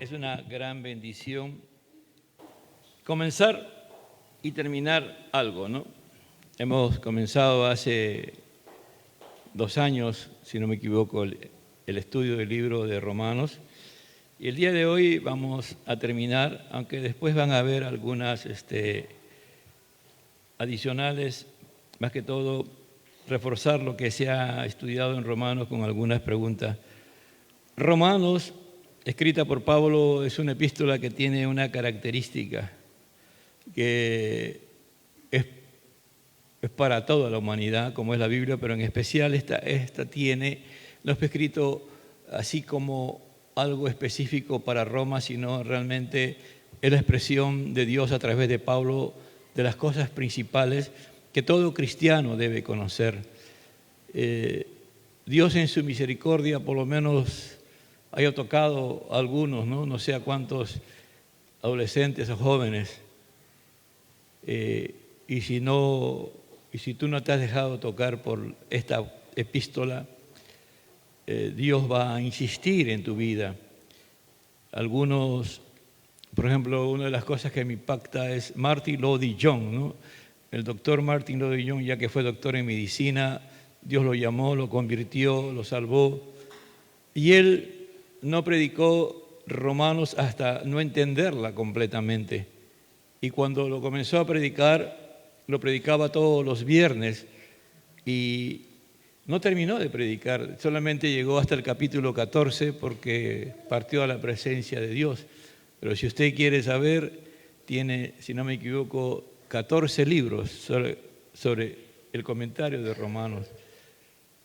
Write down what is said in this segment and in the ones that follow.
Es una gran bendición comenzar y terminar algo, ¿no? Hemos comenzado hace 2 años, si no me equivoco, el estudio del libro de Romanos. Y el día de hoy vamos a terminar, aunque después van a haber algunas adicionales, más que todo reforzar lo que se ha estudiado en Romanos con algunas preguntas. Romanos, escrita por Pablo, es una epístola que tiene una característica que es para toda la humanidad, como es la Biblia, pero en especial esta no es escrito así como algo específico para Roma, sino realmente es la expresión de Dios a través de Pablo de las cosas principales que todo cristiano debe conocer. Dios en su misericordia por lo menos haya tocado a algunos, no sé a cuántos adolescentes o jóvenes, y si tú no te has dejado tocar por esta epístola, Dios va a insistir en tu vida. Algunos, por ejemplo, una de las cosas que me impacta es Martyn Lloyd-Jones, ¿no? El doctor Martyn Lloyd-Jones, ya que fue doctor en medicina, Dios lo llamó, lo convirtió, lo salvó, y él no predicó Romanos hasta no entenderla completamente. Y cuando lo comenzó a predicar, lo predicaba todos los viernes y no terminó de predicar, solamente llegó hasta el capítulo 14 porque partió a la presencia de Dios. Pero si usted quiere saber, tiene, si no me equivoco, 14 libros sobre el comentario de Romanos.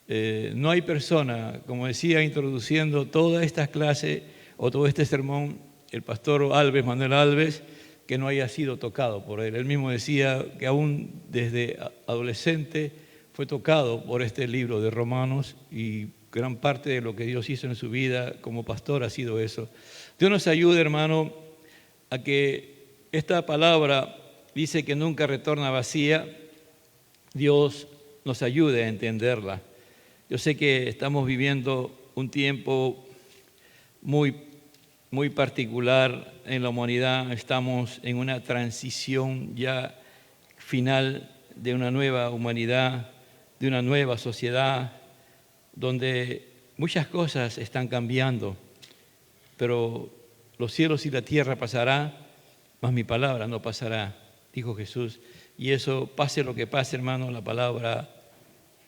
No hay persona, como decía, introduciendo todas estas clases o todo este sermón, el pastor Manuel Alves, que no haya sido tocado por él. Él mismo decía que aún desde adolescente fue tocado por este libro de Romanos y gran parte de lo que Dios hizo en su vida como pastor ha sido eso. Dios nos ayude, hermano, a que esta palabra dice que nunca retorna vacía. Dios nos ayude a entenderla. Yo sé que estamos viviendo un tiempo muy particular en la humanidad. Estamos en una transición ya final de una nueva humanidad, de una nueva sociedad, donde muchas cosas están cambiando, pero los cielos y la tierra pasarán, mas mi palabra no pasará, dijo Jesús. Y eso, pase lo que pase, hermano, la palabra,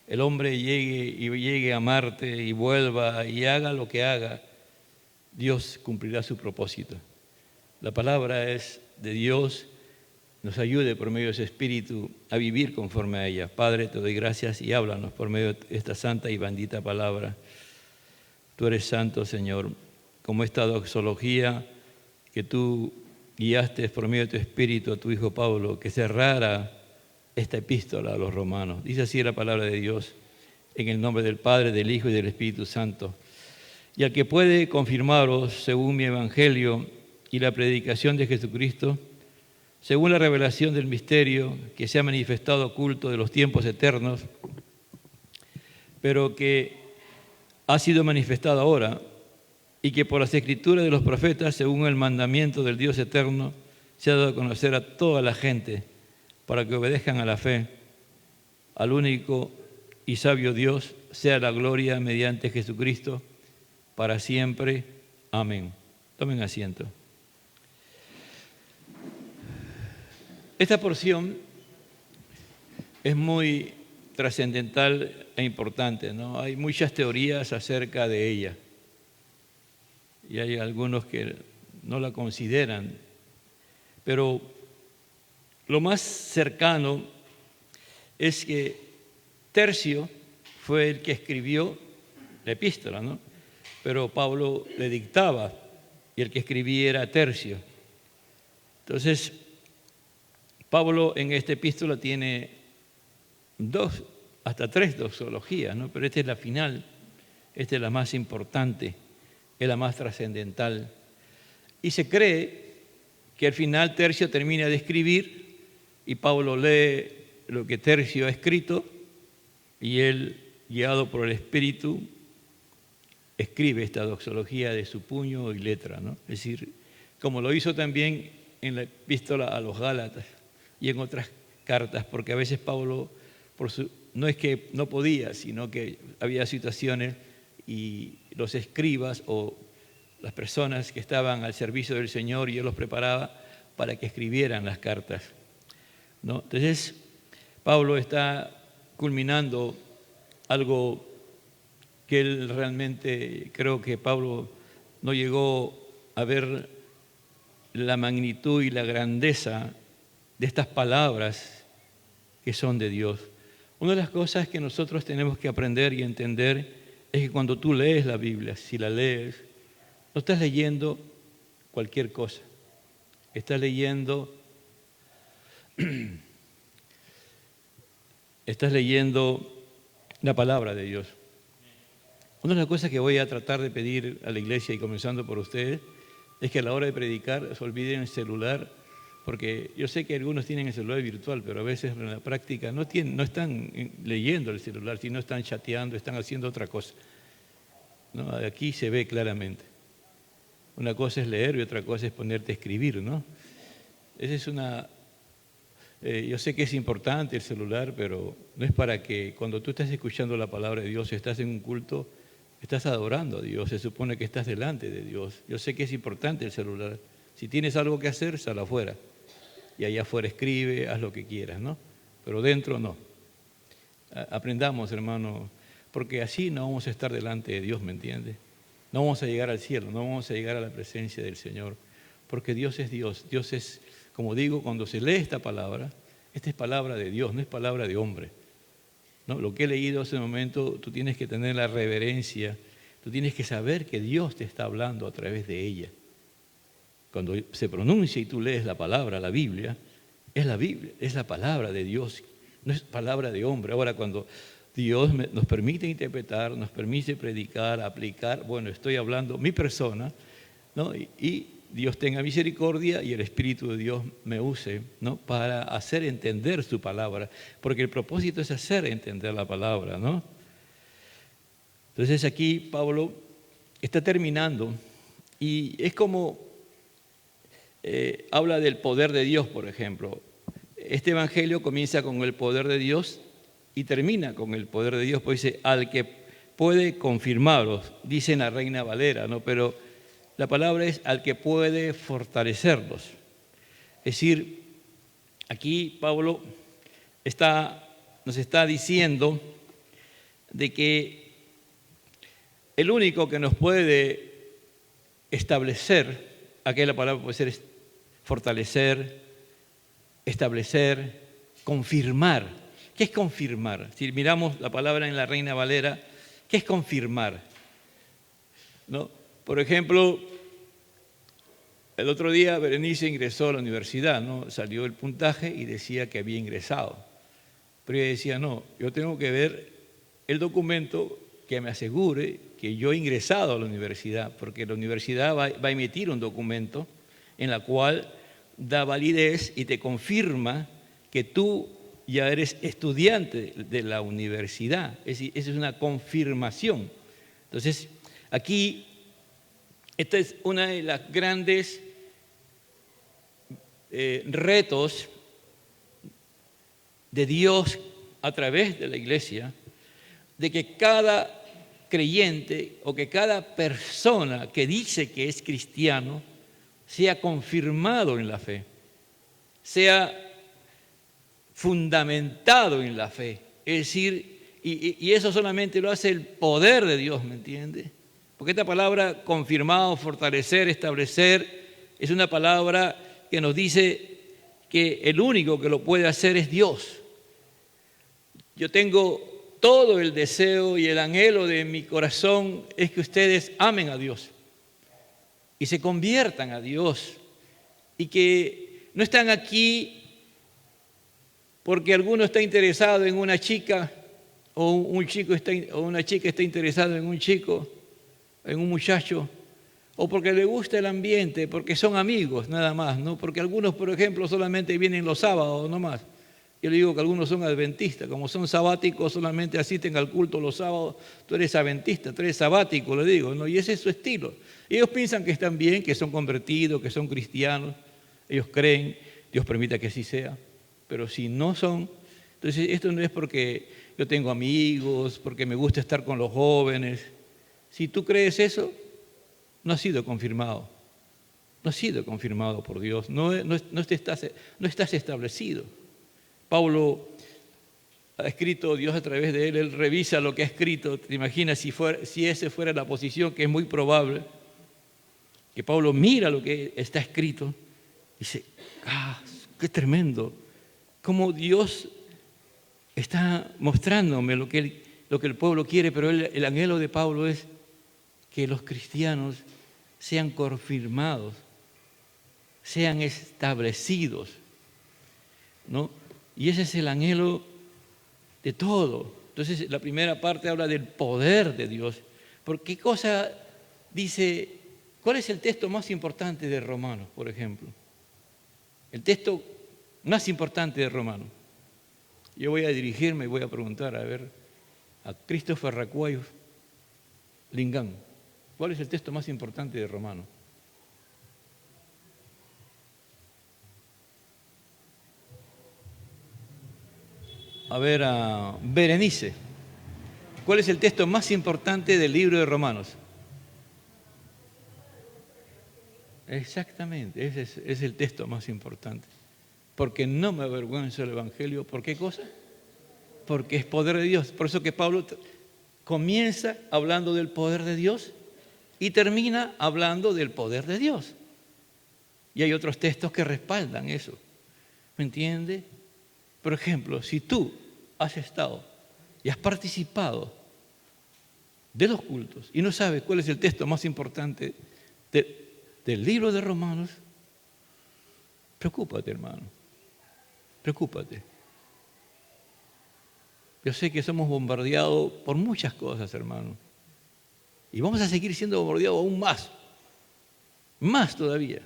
el hombre llegue a Marte y vuelva y haga lo que haga, Dios cumplirá su propósito. La palabra es de Dios, nos ayude por medio de ese Espíritu a vivir conforme a ella. Padre, te doy gracias y háblanos por medio de esta santa y bendita palabra. Tú eres santo, Señor, como esta doxología que tú guiaste por medio de tu Espíritu a tu Hijo Pablo, que cerrara esta epístola a los romanos. Dice así la palabra de Dios, en el nombre del Padre, del Hijo y del Espíritu Santo. Y al que puede confirmaros, según mi evangelio y la predicación de Jesucristo, según la revelación del misterio que se ha manifestado oculto de los tiempos eternos, pero que ha sido manifestado ahora, y que por las escrituras de los profetas, según el mandamiento del Dios eterno, se ha dado a conocer a toda la gente, para que obedezcan a la fe, al único y sabio Dios, sea la gloria mediante Jesucristo, para siempre. Amén. Tomen asiento. Esta porción es muy trascendental e importante, ¿no? Hay muchas teorías acerca de ella y hay algunos que no la consideran, pero lo más cercano es que Tercio fue el que escribió la epístola, ¿no? Pero Pablo le dictaba y el que escribía era Tercio. Entonces, Pablo en esta epístola tiene 2 hasta 3 doxologías, ¿no? Pero esta es la final, esta es la más importante, es la más trascendental. Y se cree que al final Tercio termina de escribir y Pablo lee lo que Tercio ha escrito y él, guiado por el Espíritu, escribe esta doxología de su puño y letra, ¿no? Es decir, como lo hizo también en la epístola a los Gálatas y en otras cartas, porque a veces Pablo, no es que no podía, sino que había situaciones y los escribas o las personas que estaban al servicio del Señor, y Él los preparaba para que escribieran las cartas, ¿no? Entonces, Pablo está culminando algo que él realmente, creo que Pablo no llegó a ver la magnitud y la grandeza de estas palabras que son de Dios. Una de las cosas que nosotros tenemos que aprender y entender es que cuando tú lees la Biblia, si la lees, no estás leyendo cualquier cosa, estás leyendo la palabra de Dios. Una de las cosas que voy a tratar de pedir a la iglesia, y comenzando por ustedes, es que a la hora de predicar se olviden el celular, porque yo sé que algunos tienen el celular virtual, pero a veces en la práctica no están leyendo el celular, sino están chateando, están haciendo otra cosa, ¿no? Aquí se ve claramente. Una cosa es leer y otra cosa es ponerte a escribir, ¿no? Esa es yo sé que es importante el celular, pero no es para que cuando tú estás escuchando la palabra de Dios, estás en un culto, estás adorando a Dios, se supone que estás delante de Dios. Yo sé que es importante el celular. Si tienes algo que hacer, sal afuera. Y allá afuera escribe, haz lo que quieras, ¿no? Pero dentro no. Aprendamos, hermano, porque así no vamos a estar delante de Dios, ¿me entiendes? No vamos a llegar al cielo, no vamos a llegar a la presencia del Señor, porque Dios es Dios. Dios es, como digo, cuando se lee esta es palabra de Dios, no es palabra de hombre, ¿no? Lo que he leído hace un momento, tú tienes que tener la reverencia, tú tienes que saber que Dios te está hablando a través de ella. Cuando se pronuncia y tú lees la palabra, la Biblia, es la palabra de Dios, no es palabra de hombre. Ahora, cuando Dios nos permite interpretar, nos permite predicar, aplicar, bueno, estoy hablando mi persona, ¿no? Y Dios tenga misericordia y el Espíritu de Dios me use, ¿no? Para hacer entender su palabra, porque el propósito es hacer entender la palabra, ¿no? Entonces aquí Pablo está terminando y es como habla del poder de Dios, por ejemplo. Este evangelio comienza con el poder de Dios y termina con el poder de Dios, pues dice, al que puede confirmarlos, dice en la Reina Valera, ¿no? Pero la palabra es al que puede fortalecerlos. Es decir, aquí Pablo nos está diciendo de que el único que nos puede establecer, aquí la palabra puede ser fortalecer, establecer, confirmar. ¿Qué es confirmar? Si miramos la palabra en la Reina Valera, ¿qué es confirmar? ¿No? Por ejemplo, el otro día Berenice ingresó a la universidad, ¿no? Salió el puntaje y decía que había ingresado. Pero ella decía, no, yo tengo que ver el documento que me asegure que yo he ingresado a la universidad, porque la universidad va a emitir un documento en la cual da validez y te confirma que tú ya eres estudiante de la universidad. Esa es una confirmación. Entonces, aquí, esta es una de las grandes retos de Dios a través de la iglesia, de que cada creyente o que cada persona que dice que es cristiano sea confirmado en la fe, sea fundamentado en la fe. Es decir, y eso solamente lo hace el poder de Dios, ¿me entiende? Porque esta palabra confirmado, fortalecer, establecer, es una palabra que nos dice que el único que lo puede hacer es Dios. Yo tengo todo el deseo y el anhelo de mi corazón es que ustedes amen a Dios y se conviertan a Dios y que no están aquí porque alguno está interesado en una chica o un chico o una chica está interesada en un chico, en un muchacho, o porque le gusta el ambiente, porque son amigos nada más, ¿no? Porque algunos, por ejemplo, solamente vienen los sábados, no más. Yo le digo que algunos son adventistas, como son sabáticos, solamente asisten al culto los sábados. Tú eres adventista, tú eres sabático, le digo, ¿no? Y ese es su estilo. Ellos piensan que están bien, que son convertidos, que son cristianos. Ellos creen, Dios permita que así sea. Pero si no son, entonces esto no es porque yo tengo amigos, porque me gusta estar con los jóvenes. Si tú crees eso, no has sido confirmado. No has sido confirmado por Dios. No estás establecido. Pablo ha escrito, Dios a través de él revisa lo que ha escrito. ¿Te imaginas si esa fuera la posición, que es muy probable? Que Pablo mira lo que está escrito y dice, qué tremendo, cómo Dios está mostrándome lo que el pueblo quiere, pero el anhelo de Pablo es que los cristianos sean confirmados, sean establecidos, ¿no? Y ese es el anhelo de todo. Entonces, la primera parte habla del poder de Dios. ¿Por qué cosa dice? ¿Cuál es el texto más importante de Romanos, por ejemplo? El texto más importante de Romanos. Yo voy a dirigirme y voy a preguntar, a Christopher Racuayo Lingán, ¿cuál es el texto más importante de Romanos? A Berenice, ¿cuál es el texto más importante del libro de Romanos? Exactamente, ese es el texto más importante. Porque no me avergüenzo del Evangelio. ¿Por qué cosa? Porque es poder de Dios. Por eso que Pablo comienza hablando del poder de Dios y termina hablando del poder de Dios. Y hay otros textos que respaldan eso. ¿Me entiende? Por ejemplo, si tú has estado y has participado de los cultos y no sabes cuál es el texto más importante del libro de Romanos, preocúpate, hermano. Preocúpate. Yo sé que somos bombardeados por muchas cosas, hermano. Y vamos a seguir siendo bombardeados aún más. Más todavía.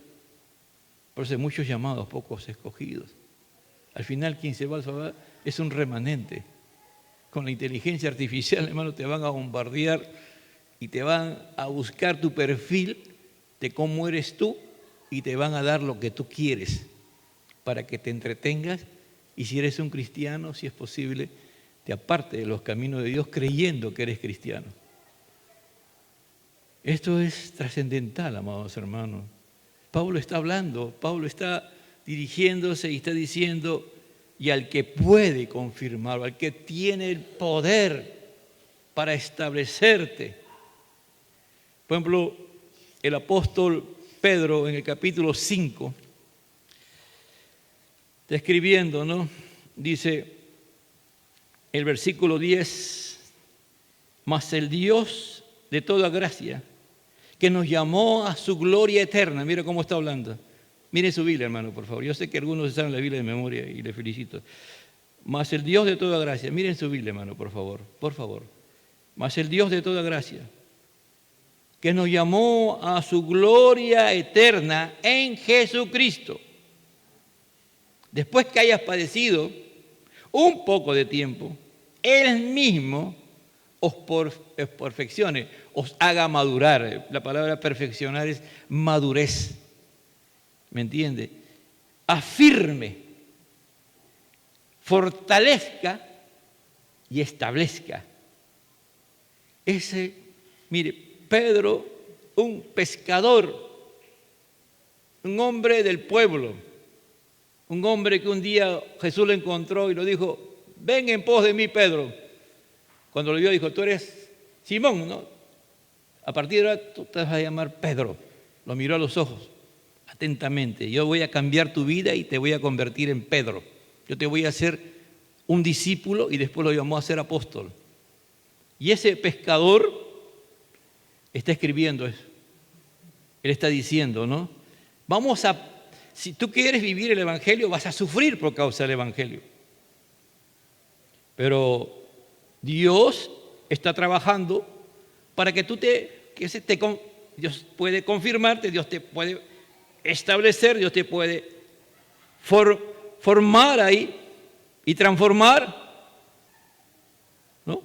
Por eso hay muchos llamados, pocos escogidos. Al final, quien se va a salvar es un remanente. Con la inteligencia artificial, hermano, te van a bombardear y te van a buscar tu perfil de cómo eres tú y te van a dar lo que tú quieres para que te entretengas y si eres un cristiano, si es posible, te aparte de los caminos de Dios creyendo que eres cristiano. Esto es trascendental, amados hermanos. Pablo está hablando, Pablo está dirigiéndose y está diciendo, y al que puede confirmarlo, al que tiene el poder para establecerte. Por ejemplo, el apóstol Pedro en el capítulo 5, está escribiendo, ¿no? Dice el versículo 10, mas el Dios de toda gracia, que nos llamó a su gloria eterna. Mira cómo está hablando. Miren su Biblia, hermano, por favor. Yo sé que algunos saben la Biblia de memoria y les felicito. Mas el Dios de toda gracia. Miren su Biblia, hermano, por favor. Por favor. Mas el Dios de toda gracia, que nos llamó a su gloria eterna en Jesucristo. Después que hayas padecido un poco de tiempo, Él mismo os perfeccione, os haga madurar. La palabra perfeccionar es madurez. ¿Me entiende? Afirme, fortalezca y establezca. Mire, Pedro, un pescador, un hombre del pueblo, un hombre que un día Jesús lo encontró y lo dijo, ven en pos de mí, Pedro. Cuando lo vio dijo, tú eres Simón, ¿no? A partir de ahora tú te vas a llamar Pedro. Lo miró a los ojos atentamente. Yo voy a cambiar tu vida y te voy a convertir en Pedro. Yo te voy a hacer un discípulo y después lo llamó a ser apóstol. Y ese pescador está escribiendo eso. Él está diciendo, ¿no? Si tú quieres vivir el Evangelio, vas a sufrir por causa del Evangelio. Pero Dios está trabajando para que Dios puede confirmarte, Dios te puede establecer, Dios te puede formar ahí y transformar, ¿no?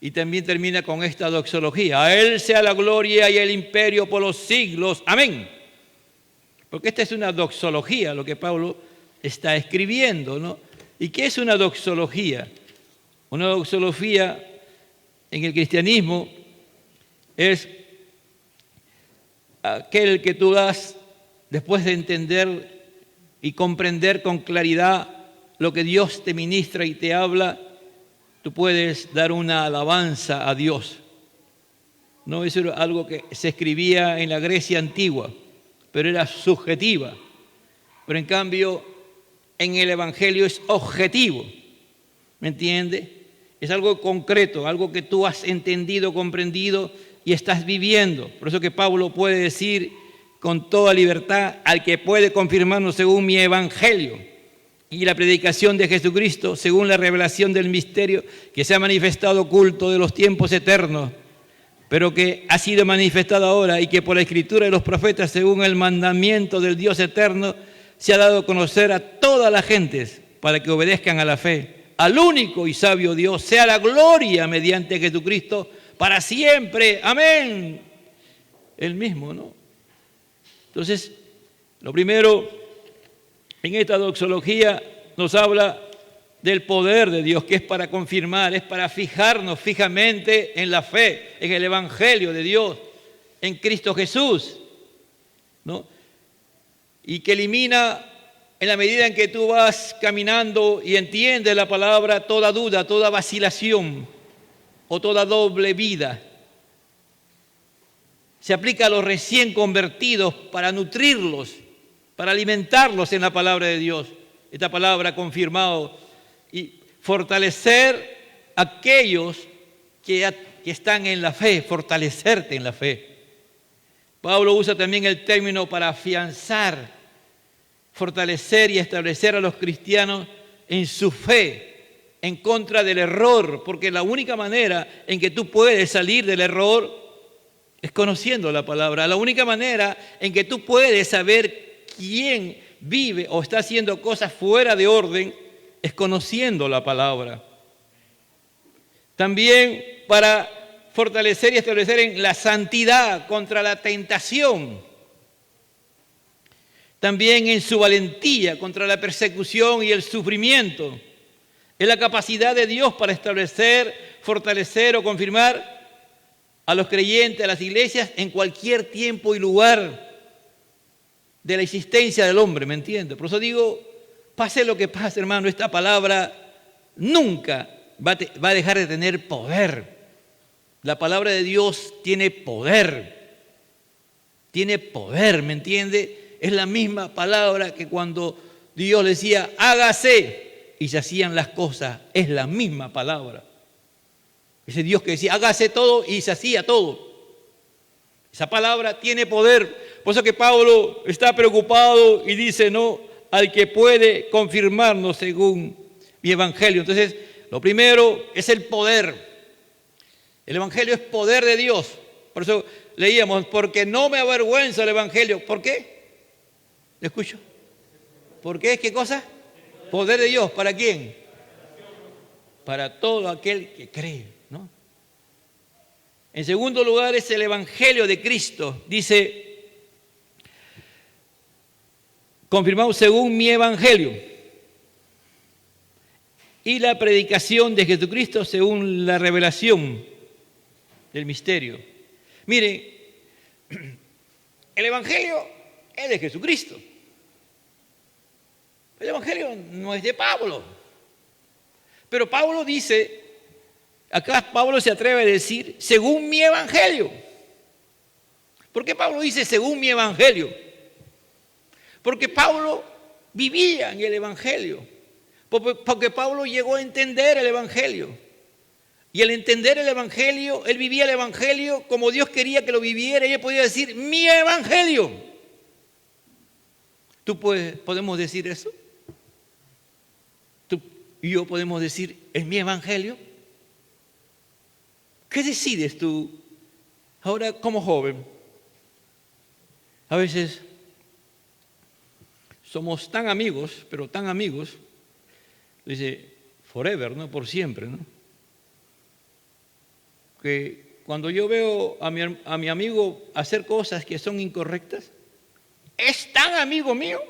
Y también termina con esta doxología: a Él sea la gloria y el imperio por los siglos. Amén. Porque esta es una doxología, lo que Pablo está escribiendo, ¿no? ¿Y qué es una doxología? Una doxología en el cristianismo es aquel que tú das después de entender y comprender con claridad lo que Dios te ministra y te habla. Tú puedes dar una alabanza a Dios. No, eso era algo que se escribía en la Grecia antigua, pero era subjetiva. Pero en cambio, en el Evangelio es objetivo. ¿Me entiendes? Es algo concreto, algo que tú has entendido, comprendido y estás viviendo. Por eso que Pablo puede decir con toda libertad: al que puede confirmarnos según mi Evangelio y la predicación de Jesucristo, según la revelación del misterio que se ha manifestado oculto de los tiempos eternos, pero que ha sido manifestado ahora, y que por la escritura de los profetas, según el mandamiento del Dios eterno, se ha dado a conocer a todas las gentes para que obedezcan a la fe. Al único y sabio Dios sea la gloria mediante Jesucristo para siempre. Amén. El mismo, ¿no? Entonces, lo primero, en esta doxología nos habla del poder de Dios, que es para confirmar, es para fijarnos fijamente en la fe, en el Evangelio de Dios, en Cristo Jesús, ¿no? Y que elimina, en la medida en que tú vas caminando y entiendes la palabra, toda duda, toda vacilación o toda doble vida. Se aplica a los recién convertidos para nutrirlos, para alimentarlos en la palabra de Dios. Esta palabra ha confirmado y fortalecer a aquellos que están en la fe, fortalecerte en la fe. Pablo usa también el término para afianzar, fortalecer y establecer a los cristianos en su fe, en contra del error, porque la única manera en que tú puedes salir del error es conociendo la palabra. La única manera en que tú puedes saber quién vive o está haciendo cosas fuera de orden es conociendo la palabra. También para fortalecer y establecer en la santidad contra la tentación. También en su valentía contra la persecución y el sufrimiento. Es la capacidad de Dios para establecer, fortalecer o confirmar a los creyentes, a las iglesias, en cualquier tiempo y lugar de la existencia del hombre, ¿me entiendes? Por eso digo, pase lo que pase, hermano, esta palabra nunca va a dejar de tener poder. La palabra de Dios tiene poder, ¿me entiende? Es la misma palabra que cuando Dios decía, hágase, y se hacían las cosas, es la misma palabra. Ese Dios que decía, hágase todo, y se hacía todo. Esa palabra tiene poder. Por eso que Pablo está preocupado y dice, no, al que puede confirmarnos según mi Evangelio. Entonces, lo primero es el poder. El Evangelio es poder de Dios. Por eso leíamos, porque no me avergüenza el Evangelio. ¿Por qué? ¿Le escucho? ¿Por qué? ¿Qué cosa? Poder de Dios. ¿Para quién? Para todo aquel que cree, ¿no? En segundo lugar es el Evangelio de Cristo. Dice, confirmado según mi Evangelio y la predicación de Jesucristo según la revelación del misterio. Miren, el Evangelio es de Jesucristo. El Evangelio no es de Pablo. Pero Pablo dice, acá Pablo se atreve a decir, según mi Evangelio. ¿Por qué Pablo dice según mi Evangelio? Porque Pablo vivía en el Evangelio. Porque Pablo llegó a entender el Evangelio. Y al entender el Evangelio, él vivía el Evangelio como Dios quería que lo viviera. Y él podía decir, mi Evangelio. ¿Podemos decir eso? ¿Tú y yo podemos decir, es mi Evangelio? ¿Qué decides tú ahora como joven? A veces somos tan amigos, pero tan amigos, Dice, forever, ¿no? Por siempre, ¿no? Que cuando yo veo a mi amigo hacer cosas que son incorrectas, es tan amigo mío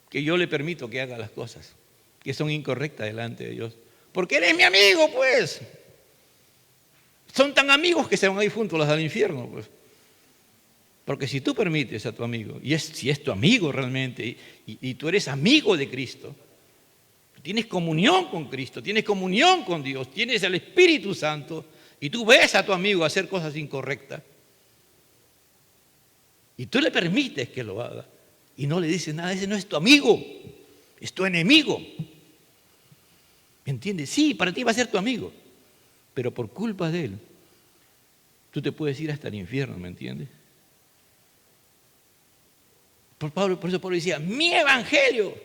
que yo le permito que haga las cosas que son incorrectas delante de Dios. Porque eres mi amigo, pues. Son tan amigos que se van a ir juntos al infierno, pues. Porque si tú permites a tu amigo, si es tu amigo realmente, y tú eres amigo de Cristo, tienes comunión con Cristo, tienes comunión con Dios, tienes el Espíritu Santo, y tú ves a tu amigo hacer cosas incorrectas, y tú le permites que lo haga, y no le dices nada, ese no es tu amigo, es tu enemigo. ¿Me entiendes? Sí, para ti va a ser tu amigo, pero por culpa de él, tú te puedes ir hasta el infierno, ¿me entiendes? Por eso Pablo decía, mi evangelio,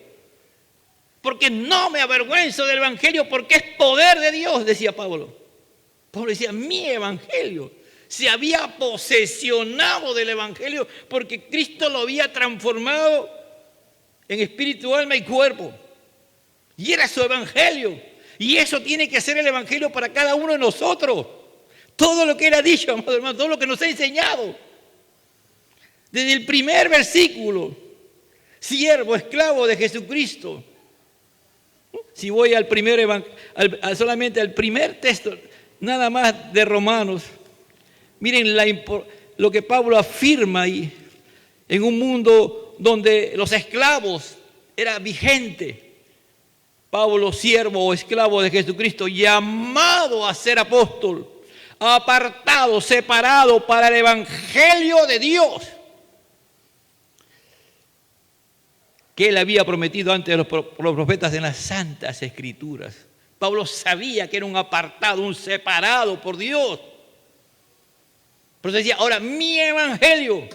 porque no me avergüenzo del evangelio, porque es poder de Dios, decía Pablo. Pablo decía, mi evangelio. Se había posesionado del evangelio porque Cristo lo había transformado en espíritu, alma y cuerpo. Y era su evangelio. Y eso tiene que ser el evangelio para cada uno de nosotros. Todo lo que él ha dicho, amado hermano, todo lo que nos ha enseñado. Desde el primer versículo, siervo, esclavo de Jesucristo. Si voy solamente al primer texto, nada más de Romanos, miren lo que Pablo afirma ahí, en un mundo donde los esclavos era vigente. Pablo, siervo o esclavo de Jesucristo, llamado a ser apóstol, apartado, separado para el evangelio de Dios, que él había prometido antes de los profetas en las santas escrituras. Pablo sabía que era un apartado, un separado por Dios. Por eso decía, ahora mi evangelio,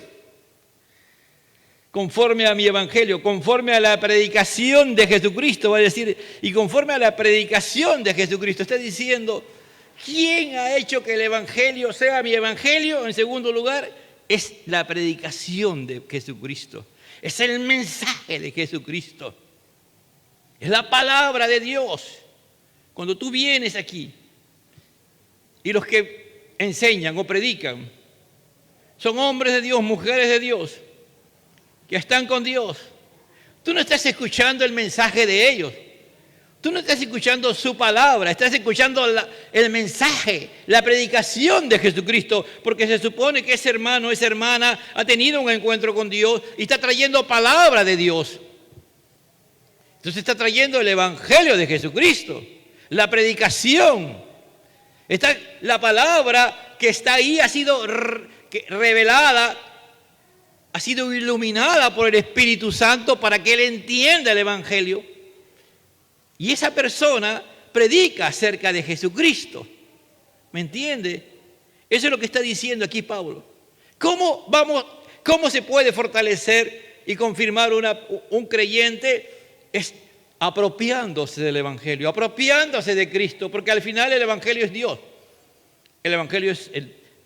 conforme a mi evangelio, conforme a la predicación de Jesucristo, va a decir, y conforme a la predicación de Jesucristo, está diciendo, ¿quién ha hecho que el evangelio sea mi evangelio? En segundo lugar, es la predicación de Jesucristo. Es el mensaje de Jesucristo. Es la palabra de Dios. Cuando tú vienes aquí y los que enseñan o predican son hombres de Dios, mujeres de Dios, que están con Dios, tú no estás escuchando el mensaje de ellos. Tú no estás escuchando su palabra, estás escuchando el mensaje, la predicación de Jesucristo, porque se supone que ese hermano, esa hermana ha tenido un encuentro con Dios y está trayendo palabra de Dios. Entonces está trayendo el evangelio de Jesucristo, la predicación. La palabra que está ahí ha sido revelada, ha sido iluminada por el Espíritu Santo para que él entienda el evangelio. Y esa persona predica acerca de Jesucristo. ¿Me entiende? Eso es lo que está diciendo aquí Pablo. ¿Cómo se puede fortalecer y confirmar un creyente? Es apropiándose del evangelio, apropiándose de Cristo, porque al final el evangelio es Dios. El evangelio es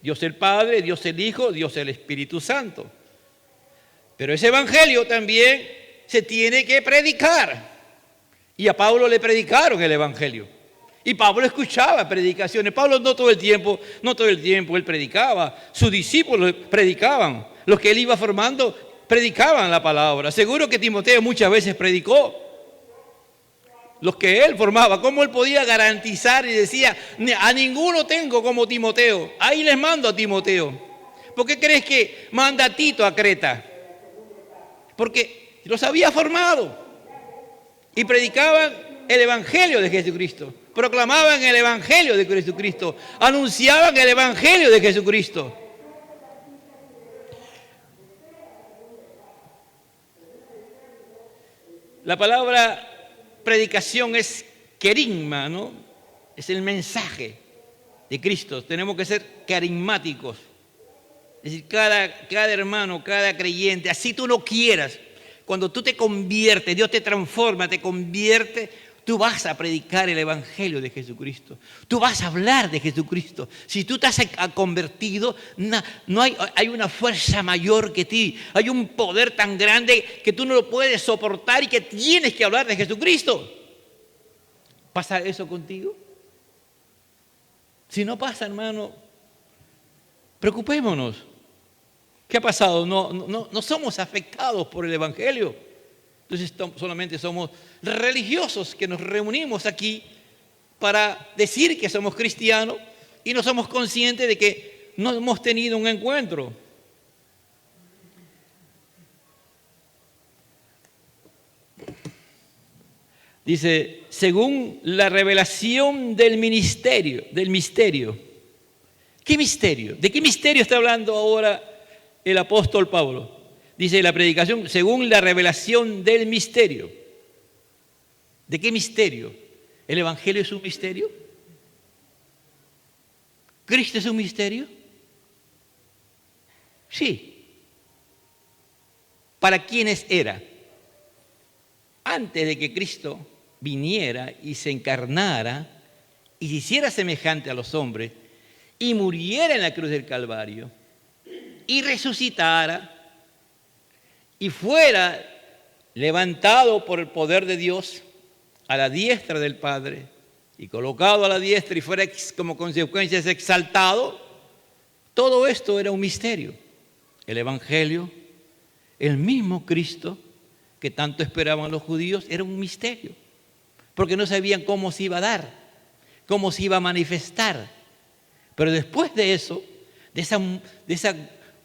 Dios el Padre, Dios el Hijo, Dios el Espíritu Santo. Pero ese evangelio también se tiene que predicar. Y a Pablo le predicaron el evangelio. Y Pablo escuchaba predicaciones. Pablo no todo el tiempo él predicaba. Sus discípulos predicaban. Los que él iba formando predicaban la palabra. Seguro que Timoteo muchas veces predicó. Los que él formaba, ¿cómo él podía garantizar? Y decía, a ninguno tengo como Timoteo. Ahí les mando a Timoteo. ¿Por qué crees que manda a Tito a Creta? Porque los había formado. Y predicaban el evangelio de Jesucristo. Proclamaban el evangelio de Jesucristo. Anunciaban el evangelio de Jesucristo. La palabra predicación es querigma, ¿no? Es el mensaje de Cristo. Tenemos que ser carismáticos. Es decir, cada hermano, cada creyente, así tú no quieras. Cuando tú te conviertes, Dios te transforma, te convierte, tú vas a predicar el evangelio de Jesucristo. Tú vas a hablar de Jesucristo. Si tú te has convertido, hay una fuerza mayor que ti. Hay un poder tan grande que tú no lo puedes soportar y que tienes que hablar de Jesucristo. ¿Pasa eso contigo? Si no pasa, hermano, preocupémonos. ¿Qué ha pasado? No somos afectados por el Evangelio. Entonces solamente somos religiosos que nos reunimos aquí para decir que somos cristianos y no somos conscientes de que no hemos tenido un encuentro. Dice, según la revelación del misterio. ¿Qué misterio? ¿De qué misterio está hablando ahora el apóstol Pablo? Dice la predicación, según la revelación del misterio. ¿De qué misterio? ¿El Evangelio es un misterio? ¿Cristo es un misterio? Sí. ¿Para quiénes era? Antes de que Cristo viniera y se encarnara y se hiciera semejante a los hombres y muriera en la cruz del Calvario y resucitara y fuera levantado por el poder de Dios a la diestra del Padre y colocado a la diestra y fuera como consecuencia exaltado, todo esto era un misterio. El Evangelio, el mismo Cristo que tanto esperaban los judíos, era un misterio, porque no sabían cómo se iba a dar, cómo se iba a manifestar. Pero después de eso, de esa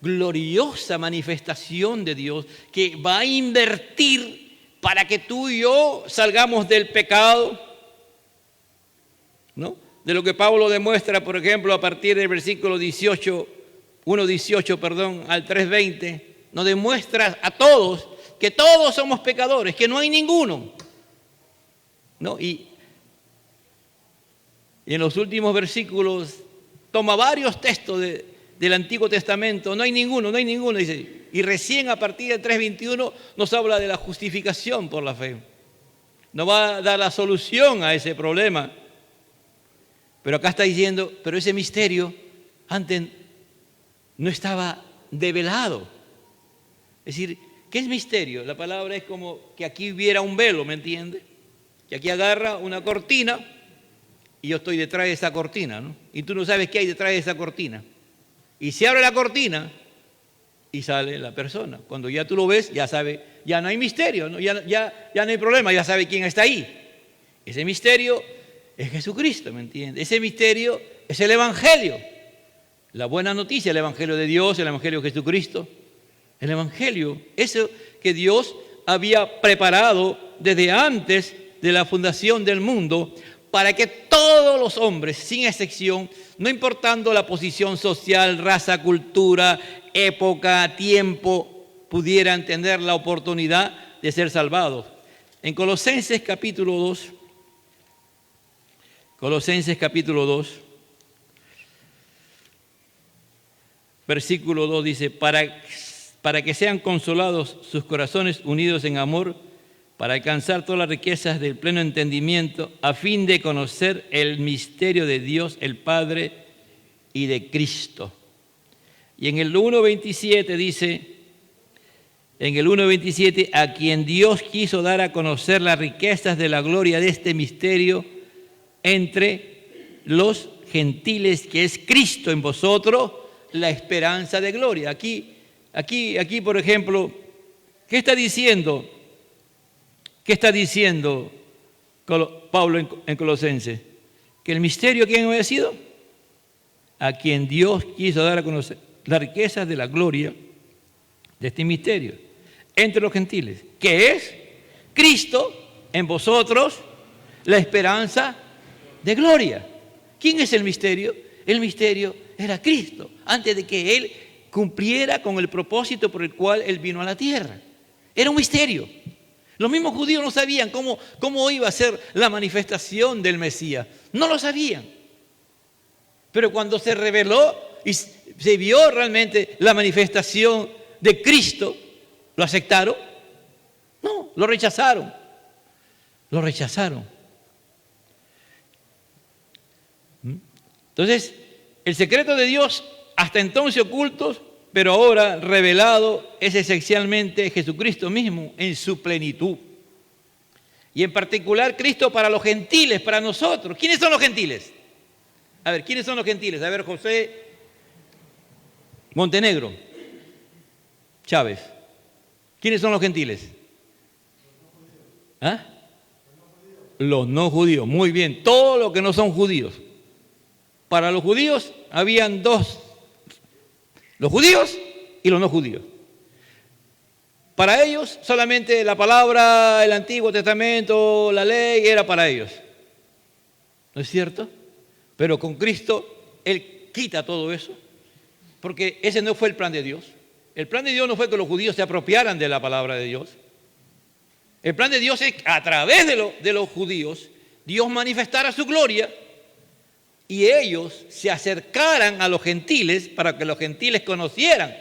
gloriosa manifestación de Dios que va a invertir para que tú y yo salgamos del pecado, ¿no? De lo que Pablo demuestra, por ejemplo, a partir del versículo 1:18, al 3:20, nos demuestra a todos que todos somos pecadores, que no hay ninguno, ¿no? Y en los últimos versículos toma varios textos del Antiguo Testamento, no hay ninguno, dice. Y recién a partir del 3:21 nos habla de la justificación por la fe. Nos va a dar la solución a ese problema. Pero acá está diciendo, pero ese misterio antes no estaba develado. Es decir, ¿qué es misterio? La palabra es como que aquí hubiera un velo, ¿me entiende? Que aquí agarra una cortina y yo estoy detrás de esa cortina, ¿no? Y tú no sabes qué hay detrás de esa cortina. Y se abre la cortina y sale la persona. Cuando ya tú lo ves, ya sabes, ya no hay misterio, ¿no? Ya no hay problema, ya sabe quién está ahí. Ese misterio es Jesucristo, ¿me entiendes? Ese misterio es el Evangelio. La buena noticia, el Evangelio de Dios, el Evangelio de Jesucristo. El Evangelio, eso que Dios había preparado desde antes de la fundación del mundo para que todos los hombres, sin excepción, no importando la posición social, raza, cultura, época, tiempo, pudieran tener la oportunidad de ser salvados. En Colosenses capítulo 2, versículo 2 dice, para que sean consolados sus corazones unidos en amor, para alcanzar todas las riquezas del pleno entendimiento, a fin de conocer el misterio de Dios el Padre y de Cristo. Y en el 1:27 dice, a quien Dios quiso dar a conocer las riquezas de la gloria de este misterio entre los gentiles, que es Cristo en vosotros, la esperanza de gloria. Aquí, por ejemplo, ¿qué está diciendo? ¿Qué está diciendo Pablo en Colosenses? Que el misterio, ¿quién había sido? A quien Dios quiso dar a conocer las riquezas de la gloria de este misterio entre los gentiles, que es Cristo en vosotros, la esperanza de gloria. ¿Quién es el misterio? El misterio era Cristo, antes de que Él cumpliera con el propósito por el cual Él vino a la tierra. Era un misterio. Los mismos judíos no sabían cómo iba a ser la manifestación del Mesías. No lo sabían. Pero cuando se reveló y se vio realmente la manifestación de Cristo, ¿lo aceptaron? No, lo rechazaron. Lo rechazaron. Entonces, el secreto de Dios, hasta entonces ocultos, pero ahora revelado, es esencialmente Jesucristo mismo en su plenitud. Y en particular Cristo para los gentiles, para nosotros. ¿Quiénes son los gentiles? A ver, ¿quiénes son los gentiles? A ver, José Montenegro, Chávez. ¿Quiénes son los gentiles? ¿Ah? Los no judíos. Muy bien, todos los que no son judíos. Para los judíos habían dos, los judíos y los no judíos. Para ellos solamente la palabra, el Antiguo Testamento, la ley era para ellos. ¿No es cierto? Pero con Cristo Él quita todo eso, porque ese no fue el plan de Dios. El plan de Dios no fue que los judíos se apropiaran de la palabra de Dios. El plan de Dios es que a través de los judíos Dios manifestara su gloria y ellos se acercaran a los gentiles para que los gentiles conocieran.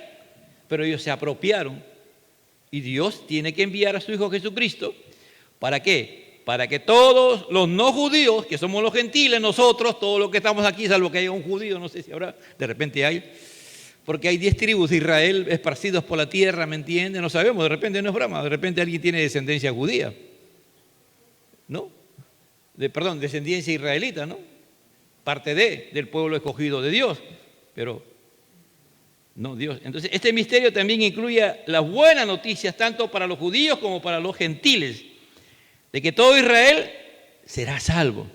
Pero ellos se apropiaron y Dios tiene que enviar a su Hijo Jesucristo. ¿Para qué? Para que todos los no judíos, que somos los gentiles, nosotros, todos los que estamos aquí, salvo que haya un judío, no sé si habrá, de repente hay, porque hay 10 tribus de Israel esparcidos por la tierra, ¿me entienden? No sabemos, de repente no es broma, de repente alguien tiene descendencia judía, ¿no? Perdón, descendencia israelita, ¿no? Parte del pueblo escogido de Dios, pero no Dios. Entonces, este misterio también incluye las buenas noticias tanto para los judíos como para los gentiles, de que todo Israel será salvo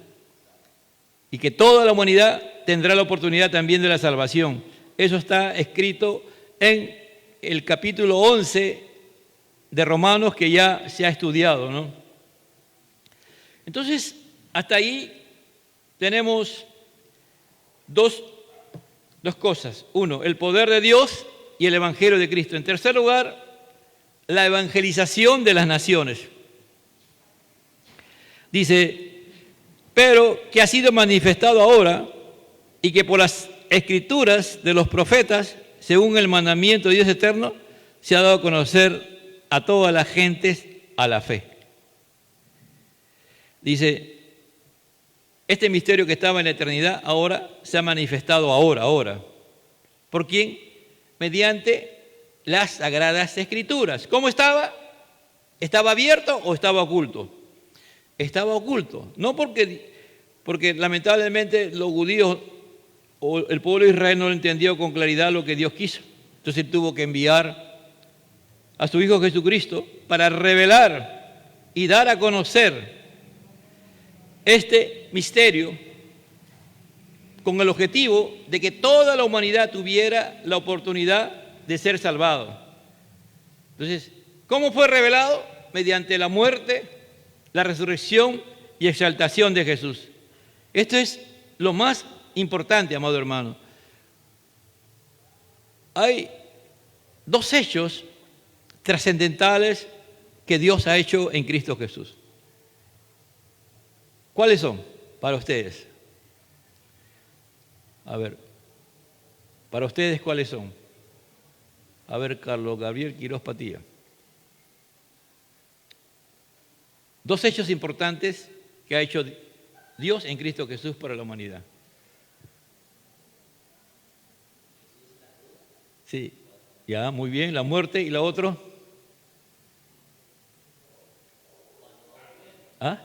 y que toda la humanidad tendrá la oportunidad también de la salvación. Eso está escrito en el capítulo 11 de Romanos, que ya se ha estudiado, ¿no? Entonces, hasta ahí tenemos dos cosas. Uno, el poder de Dios y el evangelio de Cristo. En tercer lugar, la evangelización de las naciones. Dice, pero que ha sido manifestado ahora y que por las escrituras de los profetas, según el mandamiento de Dios eterno, se ha dado a conocer a todas las gentes a la fe. Dice, este misterio que estaba en la eternidad ahora se ha manifestado ahora. ¿Por quién? Mediante las sagradas escrituras. ¿Cómo estaba? ¿Estaba abierto o estaba oculto? Estaba oculto. No porque lamentablemente los judíos o el pueblo de Israel no lo entendió con claridad lo que Dios quiso. Entonces tuvo que enviar a su Hijo Jesucristo para revelar y dar a conocer este misterio con el objetivo de que toda la humanidad tuviera la oportunidad de ser salvado. Entonces, ¿cómo fue revelado? Mediante la muerte, la resurrección y exaltación de Jesús. Esto es lo más importante, amado hermano. Hay dos hechos trascendentales que Dios ha hecho en Cristo Jesús. ¿Cuáles son para ustedes? A ver, para ustedes, ¿cuáles son? A ver, Carlos Gabriel Quiroz Patía. Dos hechos importantes que ha hecho Dios en Cristo Jesús para la humanidad. Sí, ya, muy bien, la muerte y la otra. ¿Ah?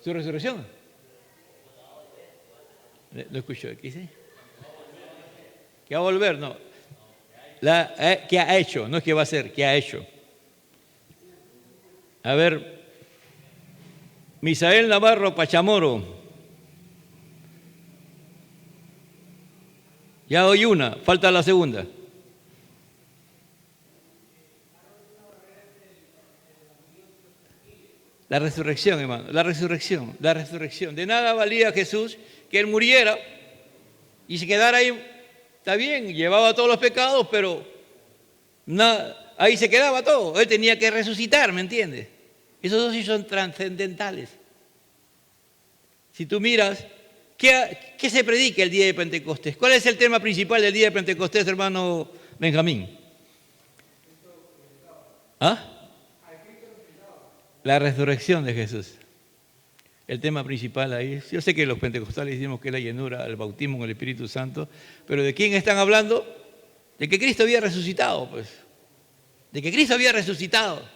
¿Su resurrección? ¿Lo escuchó? ¿Qué dice? ¿Que va a volver? No. ¿Qué ha hecho? No es que va a hacer, ¿qué ha hecho? A ver, Misael Navarro Pachamoro. Ya oí una, falta la segunda. La resurrección, hermano, la resurrección. De nada valía Jesús que Él muriera y se quedara ahí. Está bien, llevaba todos los pecados, pero ahí se quedaba todo. Él tenía que resucitar, ¿me entiendes? Esos dos sí son trascendentales. Si tú miras, ¿qué se predica el día de Pentecostés? ¿Cuál es el tema principal del día de Pentecostés, hermano Benjamín? ¿Ah? La resurrección de Jesús. El tema principal ahí. Yo sé que los pentecostales decimos que es la llenura, el bautismo con el Espíritu Santo, pero ¿de quién están hablando? De que Cristo había resucitado, pues. De que Cristo había resucitado.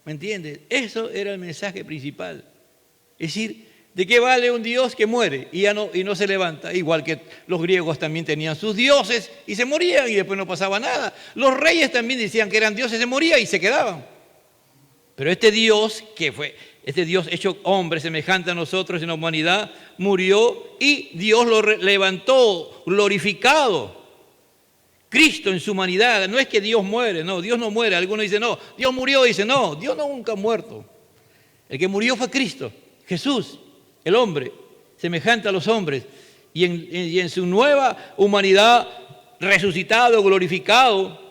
¿Me entiendes? Eso era el mensaje principal. Es decir, ¿de qué vale un Dios que muere y no se levanta? Igual que los griegos también tenían sus dioses y se morían y después no pasaba nada. Los reyes también decían que eran dioses, se morían y se quedaban. Pero este Dios, este Dios hecho hombre, semejante a nosotros en la humanidad, murió y Dios lo levantó, glorificado. Cristo en su humanidad, no es que Dios muere, no, Dios no muere. Algunos dicen, no, Dios murió, dicen, no, Dios nunca ha muerto. El que murió fue Cristo, Jesús, el hombre, semejante a los hombres. Y en su nueva humanidad, resucitado, glorificado,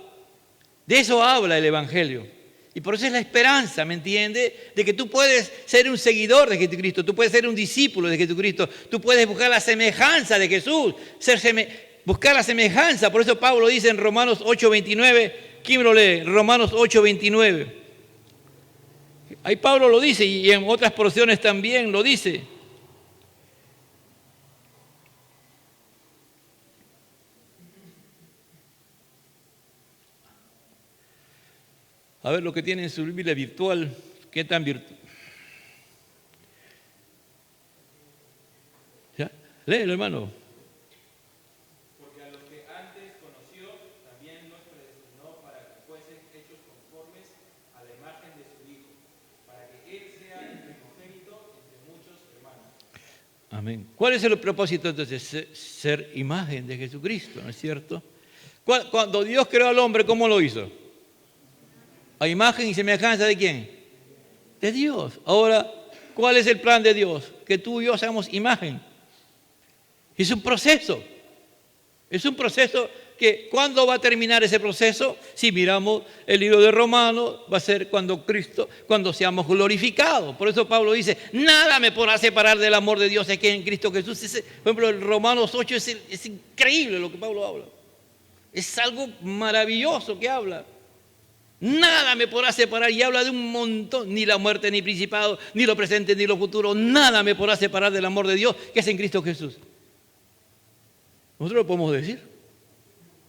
de eso habla el Evangelio. Y por eso es la esperanza, ¿me entiende? De que tú puedes ser un seguidor de Jesucristo, tú puedes ser un discípulo de Jesucristo, tú puedes buscar la semejanza de Jesús, buscar la semejanza. Por eso Pablo dice en Romanos 8:29, ¿quién lo lee? Romanos 8:29. Ahí Pablo lo dice y en otras porciones también lo dice. A ver lo que tiene en su Biblia virtual, ¿qué tan virtual? ¿Ya? Léelo, hermano. Porque a los que antes conoció, también los predestinó para que fuesen hechos conformes a la imagen de su Hijo, para que Él sea el primogénito entre muchos hermanos. Amén. ¿Cuál es el propósito entonces? Ser imagen de Jesucristo, ¿no es cierto? Cuando Dios creó al hombre, ¿cómo lo hizo? ¿A imagen y semejanza de quién? De Dios. Ahora, ¿cuál es el plan de Dios? Que tú y yo seamos imagen. Es un proceso. Es un proceso que, ¿cuándo va a terminar ese proceso? Si miramos el libro de Romanos, va a ser cuando seamos glorificados. Por eso Pablo dice, nada me podrá separar del amor de Dios aquí en Cristo Jesús. Por ejemplo, en Romanos 8 es increíble lo que Pablo habla. Es algo maravilloso que habla. Nada me podrá separar, y habla de un montón, ni la muerte, ni principado, ni lo presente, ni lo futuro, nada me podrá separar del amor de Dios que es en Cristo Jesús. Nosotros lo podemos decir,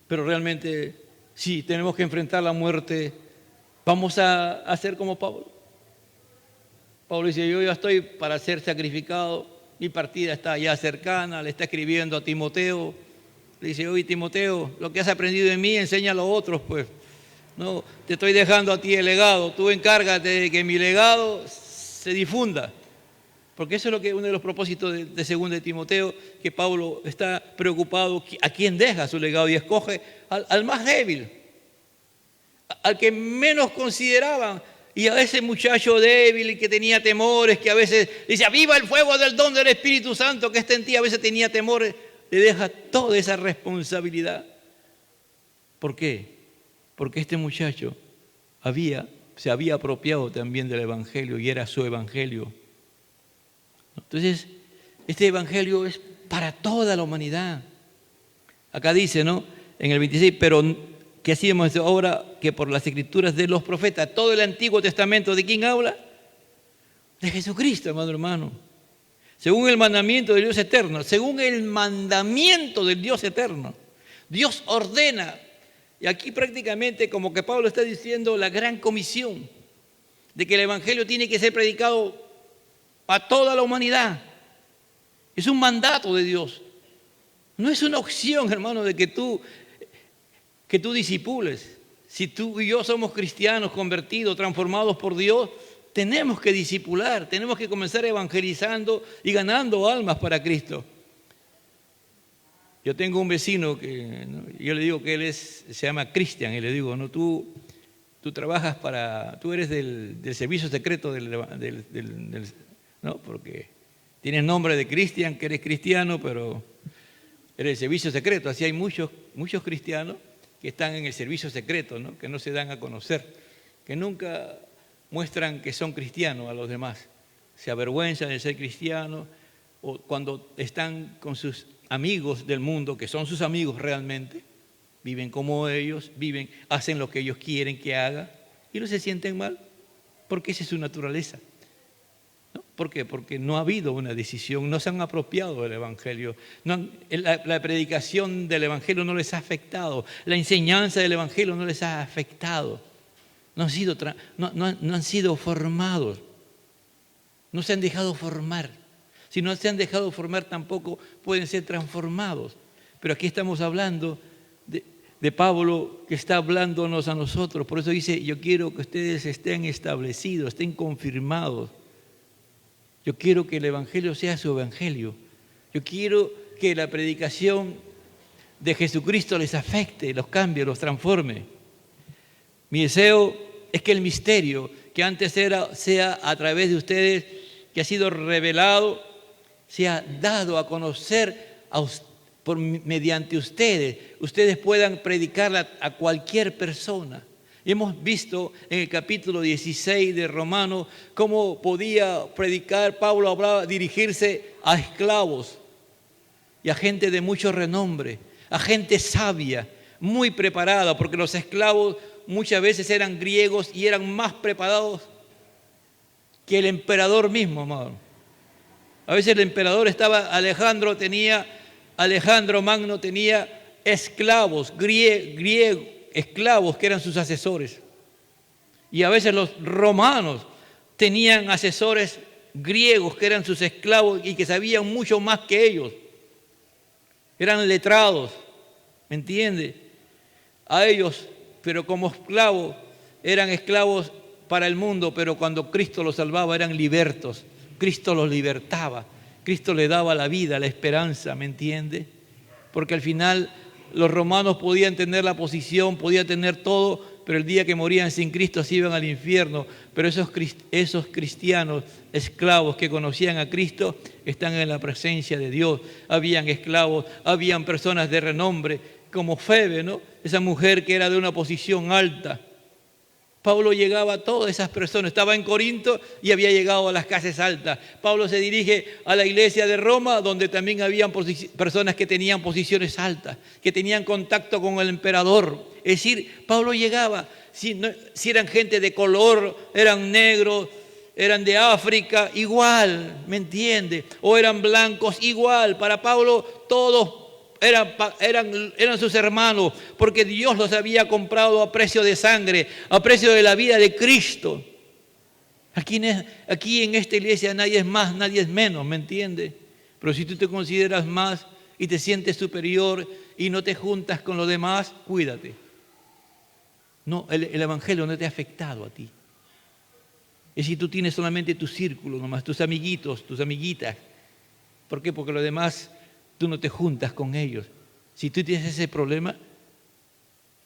pero realmente si tenemos que enfrentar la muerte, vamos a hacer como Pablo. Pablo dice, yo ya estoy para ser sacrificado, mi partida está ya cercana, le está escribiendo a Timoteo, le dice, oye Timoteo, lo que has aprendido de mí, enséñalo a otros, pues. No, te estoy dejando a ti el legado, tú encárgate de que mi legado se difunda. Porque eso es uno de los propósitos de 2 de Timoteo, que Pablo está preocupado a quién deja su legado y escoge al más débil, al que menos consideraban. Y a ese muchacho débil que tenía temores, que a veces dice, ¡viva el fuego del don del Espíritu Santo que está en ti! A veces tenía temores, le deja toda esa responsabilidad. ¿Por qué? Porque este muchacho se había apropiado también del Evangelio y era su Evangelio. Entonces, este Evangelio es para toda la humanidad. Acá dice, ¿no? En el 26, pero ¿qué hacíamos ahora? Que por las escrituras de los profetas, todo el Antiguo Testamento, ¿de quién habla? De Jesucristo, hermano. Según el mandamiento del Dios eterno, según el mandamiento del Dios eterno, Dios ordena. Y aquí prácticamente como que Pablo está diciendo la gran comisión de que el Evangelio tiene que ser predicado a toda la humanidad. Es un mandato de Dios. No es una opción, hermano, de que tú discipules. Si tú y yo somos cristianos convertidos, transformados por Dios, tenemos que discipular, tenemos que comenzar evangelizando y ganando almas para Cristo. Yo tengo un vecino que, ¿no? Yo le digo que él se llama Cristian, y le digo, no, tú trabajas tú eres del servicio secreto ¿no? Porque tienes nombre de Cristian, que eres cristiano, pero eres el servicio secreto. Así hay muchos cristianos que están en el servicio secreto, ¿no? Que no se dan a conocer, que nunca muestran que son cristianos a los demás. Se avergüenzan de ser cristianos, o cuando están con sus amigos del mundo, que son sus amigos realmente, viven como ellos, hacen lo que ellos quieren que haga y no se sienten mal, porque esa es su naturaleza. ¿No? ¿Por qué? Porque no ha habido una decisión, no se han apropiado del Evangelio, la predicación del Evangelio no les ha afectado, la enseñanza del Evangelio no les ha afectado. no han sido formados, no se han dejado formar. Si no se han dejado formar, tampoco pueden ser transformados. Pero aquí estamos hablando de Pablo, que está hablándonos a nosotros. Por eso dice, yo quiero que ustedes estén establecidos, estén confirmados. Yo quiero que el Evangelio sea su Evangelio. Yo quiero que la predicación de Jesucristo les afecte, los cambie, los transforme. Mi deseo es que el misterio que antes sea a través de ustedes, que ha sido revelado, sea dado a conocer mediante ustedes. Ustedes puedan predicarla a cualquier persona. Hemos visto en el capítulo 16 de Romanos cómo podía predicar. Pablo hablaba, dirigirse a esclavos y a gente de mucho renombre, a gente sabia, muy preparada, porque los esclavos muchas veces eran griegos y eran más preparados que el emperador mismo, amado. A veces el emperador Alejandro Magno tenía esclavos griegos, esclavos que eran sus asesores. Y a veces los romanos tenían asesores griegos que eran sus esclavos y que sabían mucho más que ellos. Eran letrados, ¿me entiende? A ellos, pero como esclavos, eran esclavos para el mundo, pero cuando Cristo los salvaba eran libertos. Cristo los libertaba, Cristo les daba la vida, la esperanza, ¿me entiende? Porque al final los romanos podían tener la posición, podían tener todo, pero el día que morían sin Cristo se iban al infierno. Pero esos cristianos, esclavos que conocían a Cristo, están en la presencia de Dios. Habían esclavos, habían personas de renombre, como Febe, ¿no? Esa mujer que era de una posición alta. Pablo llegaba a todas esas personas. Estaba en Corinto y había llegado a las casas altas. Pablo se dirige a la iglesia de Roma, donde también habían personas que tenían posiciones altas, que tenían contacto con el emperador. Es decir, Pablo llegaba, si eran gente de color, eran negros, eran de África, igual, ¿me entiende? O eran blancos, igual. Para Pablo todos eran sus hermanos, porque Dios los había comprado a precio de sangre, a precio de la vida de Cristo. Aquí en esta iglesia nadie es más, nadie es menos, ¿me entiende? Pero si tú te consideras más y te sientes superior y no te juntas con los demás, cuídate. No, el Evangelio no te ha afectado a ti. Es si tú tienes solamente tu círculo nomás, tus amiguitos, tus amiguitas. ¿Por qué? Porque los demás tú no te juntas con ellos. Si tú tienes ese problema,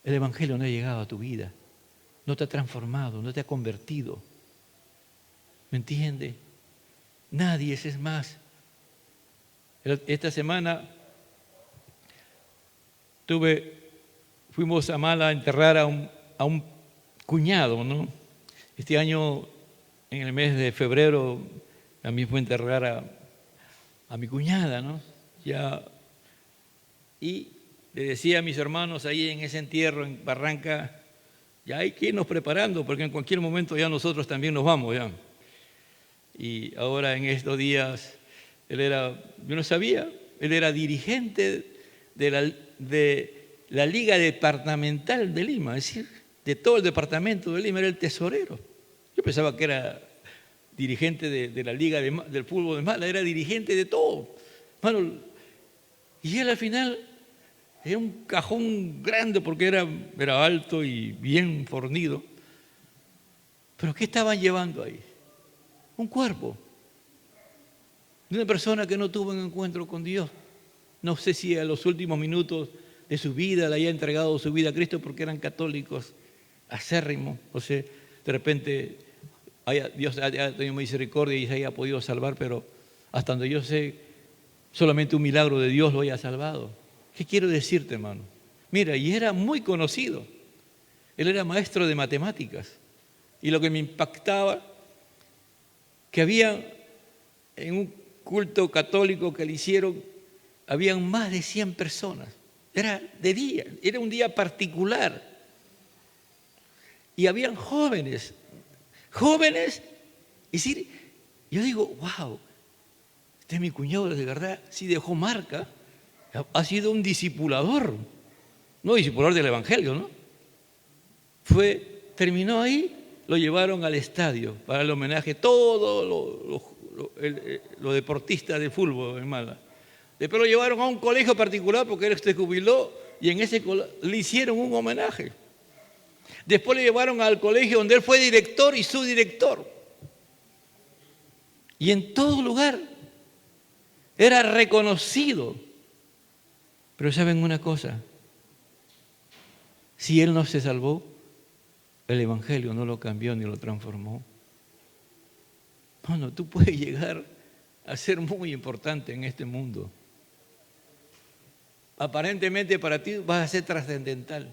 el Evangelio no ha llegado a tu vida. No te ha transformado, no te ha convertido. ¿Me entiende? Nadie es más. Esta semana fuimos a Mala a enterrar a un cuñado, ¿no? Este año, en el mes de febrero, a mí fue a enterrar a mi cuñada, ¿no? Y le decía a mis hermanos ahí en ese entierro en Barranca, ya hay que irnos preparando porque en cualquier momento ya nosotros también nos vamos ya. Y ahora en estos días, yo no sabía, él era dirigente de la Liga Departamental de Lima, es decir, de todo el departamento de Lima, era el tesorero. Yo pensaba que era dirigente de la Liga del Fútbol de Mala, era dirigente de todo. Bueno, y él al final era un cajón grande porque era alto y bien fornido. ¿Pero qué estaban llevando ahí? Un cuerpo de una persona que no tuvo un encuentro con Dios. No sé si a los últimos minutos de su vida le haya entregado su vida a Cristo porque eran católicos acérrimos. O sea, de repente Dios haya tenido misericordia y se haya podido salvar, pero hasta donde yo sé, solamente un milagro de Dios lo haya salvado. ¿Qué quiero decirte, hermano? Mira, y era muy conocido. Él era maestro de matemáticas. Y lo que me impactaba, que había en un culto católico que le hicieron, habían más de 100 personas. Era de día, era un día particular. Y habían jóvenes. Es decir, yo digo, wow, este es mi cuñado, de verdad, sí dejó marca. Ha sido un discipulador. No discipulador del Evangelio, ¿no? Fue terminó ahí, lo llevaron al estadio para el homenaje, todo los deportistas de fútbol en Málaga. Después lo llevaron a un colegio particular porque él se jubiló y en ese le hicieron un homenaje. Después le llevaron al colegio donde él fue director y subdirector. Y en todo lugar era reconocido. Pero ¿saben una cosa? Si él no se salvó, el Evangelio no lo cambió ni lo transformó. Bueno, tú puedes llegar a ser muy importante en este mundo. Aparentemente para ti vas a ser trascendental.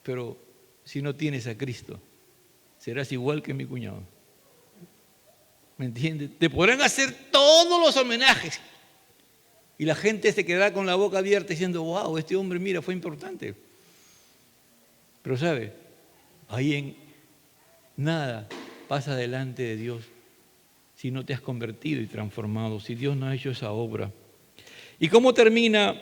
Pero si no tienes a Cristo, serás igual que mi cuñado. ¿Me entiendes? Te podrán hacer todos los homenajes. Y la gente se quedará con la boca abierta diciendo, wow, este hombre, mira, fue importante. Pero ¿sabe? Ahí en nada pasa delante de Dios si no te has convertido y transformado, si Dios no ha hecho esa obra. ¿Y cómo termina?